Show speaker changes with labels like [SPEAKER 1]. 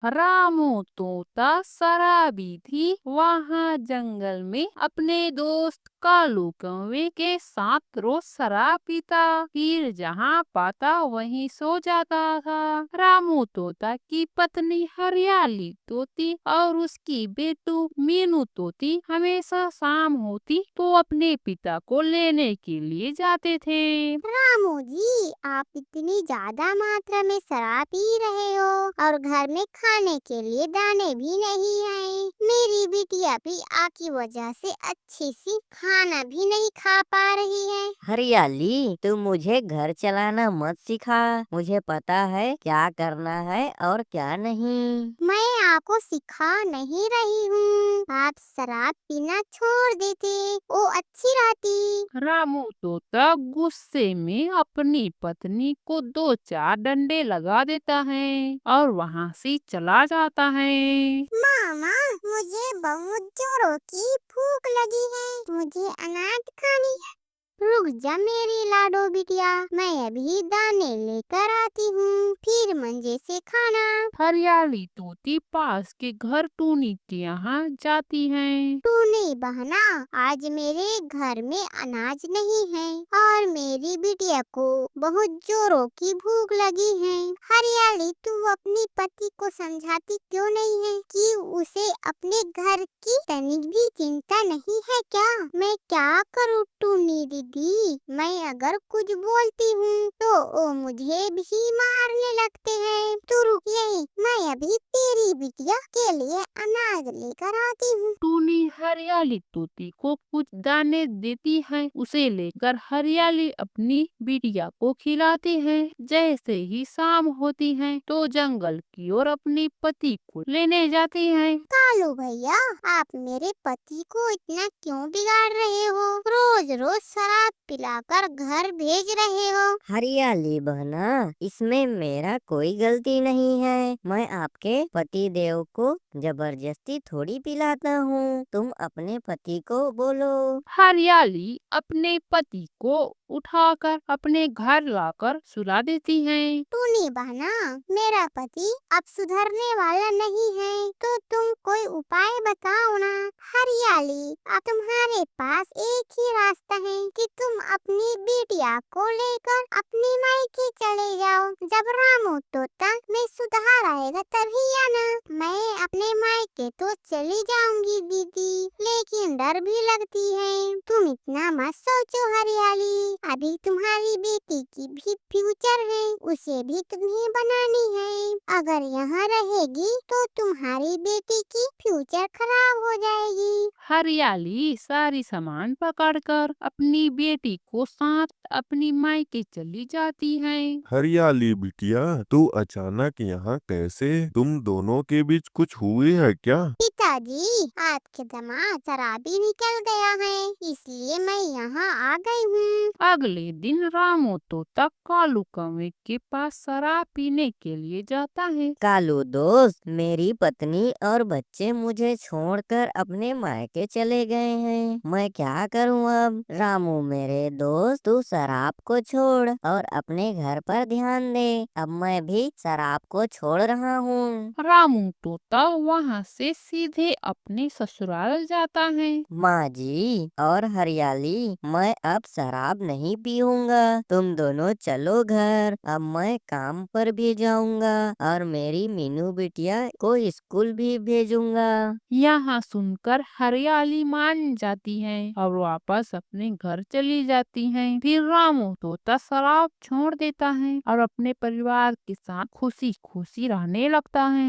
[SPEAKER 1] रामू तोता शराबी थी वहाँ जंगल में अपने दोस्त कालू कौवे के साथ रोज शराब पीता, फिर जहाँ पाता वहीं सो जाता था। रामू तोता की पत्नी हरियाली तोती और उसकी बेटू मीनू तोती हमेशा शाम होती तो अपने पिता को लेने के लिए जाते थे।
[SPEAKER 2] रामू जी, आप इतनी ज्यादा मात्रा में शराब पी रहे हो और घर में खाने के लिए दाने भी नहीं है। मेरी बिटिया भी आपकी वजह से अच्छी सी खाना भी नहीं खा पा रही है।
[SPEAKER 3] हरियाली, तू मुझे घर चलाना मत सिखा। मुझे पता है क्या करना है और क्या नहीं।
[SPEAKER 2] मैं आपको सिखा नहीं रही हूँ, आप शराब पीना छोड़ देते, वो अच्छी रहती।
[SPEAKER 1] रामू तोता गुस्से में अपनी पत्नी को दो चार डंडे लगा देता है और वहाँ से चला जाता है।
[SPEAKER 2] मामा, मुझे बहुत जोरों की भूख लगी है, मुझे अनाज खानी है। रुक जा मेरी लाडो बिटिया, मैं अभी दाने लेकर आती हूँ, फिर मंजे से खाना।
[SPEAKER 1] हरियाली तोती पास के घर टूनी के यहाँ जाती है।
[SPEAKER 2] टूनी बहना, आज मेरे घर में अनाज नहीं है और मेरी बिटिया को बहुत जोरों की भूख लगी है। हरियाली, तू अपनी पति को समझाती क्यों नहीं है कि उसे अपने घर की तनिक भी चिंता नहीं है क्या? मैं क्या करूँ टूनी दीदी, मैं अगर कुछ बोलती हूँ तो वो मुझे भी मारने लगते हैं। तू रुक यहीं, मैं अभी तेरी बिटिया के लिए अनाज लेकर आती हूँ।
[SPEAKER 1] टूनी हरियाली तोती को कुछ दाने देती है, उसे लेकर हरियाली अपनी बिटिया को खिलाती है। जैसे ही शाम होती है तो जंगल की ओर अपनी पति को लेने जाती है।
[SPEAKER 2] कालू भैया, आप मेरे पति को इतना क्यों बिगाड़ रहे हो? रोज रोज शराब पिलाकर घर भेज रहे हो।
[SPEAKER 3] हरियाली बहना, इसमें मेरा कोई गलती नहीं है। मैं आपके पति देव को जबरदस्ती थोड़ी पिलाता हूँ। तुम अपने पति को बोलो।
[SPEAKER 1] हरियाली अपने पति को उठाकर अपने घर लाकर सुला देती है।
[SPEAKER 2] टूनी बहना, मेरा पति अब सुधरने वाला नहीं है, तो तुम कोई उपाय बताओ ना। हरियाली, अब तुम्हारे पास एक ही रास्ता है कि तुम अपनी बिटिया को लेकर अपने मायके चले जाओ। जब रामू तोता में सुधार आएगा तभी आना। मैं अपने मायके तो चली जाऊंगी दीदी, लेकिन डर भी लगती है। तुम इतना मत सोचो हरियाली, अभी तुम्हारी बेटी की भी फ्यूचर है, उसे भी तुम्हें बनानी है। अगर यहाँ रहेगी तो तुम्हारी बेटी की फ्यूचर खराब हो जाएगी।
[SPEAKER 1] हरियाली सारी सामान पकड़कर अपनी बेटी को साथ अपनी मायके चली जाती है।
[SPEAKER 4] हरियाली बिटिया, तू अचानक यहाँ कैसे? तुम दोनों के बीच कुछ हुई है क्या?
[SPEAKER 2] पिताजी, आपके दामाद शराबी निकल गया है, इसलिए मैं यहाँ आ गई हूँ।
[SPEAKER 1] अगले दिन रामू तोता कालू कौवे के पास शराब पीने के लिए जाता है।
[SPEAKER 3] कालू दोस्त, मेरी पत्नी और बच्चे मुझे छोड़कर अपने मायके चले गए हैं। मैं क्या करूं अब? रामू मेरे दोस्त, तू शराब को छोड़ और अपने घर पर ध्यान दे। अब मैं भी शराब को छोड़ रहा हूँ।
[SPEAKER 1] रामू तोता वहाँ से सीधे अपने ससुराल जाता है।
[SPEAKER 3] माँ जी और हरियाली, मैं अब शराब नहीं पीऊंगा। तुम दोनों चलो घर। अब मैं काम पर भी जाऊंगा और मेरी मीनू बिटिया को स्कूल भी भेजूंगा।
[SPEAKER 1] यहाँ सुनकर हरियाली मान जाती है और वापस अपने घर चली जाती है। फिर रामू तोता शराब छोड़ देता है और अपने परिवार के साथ खुशी खुशी रहने लगता है।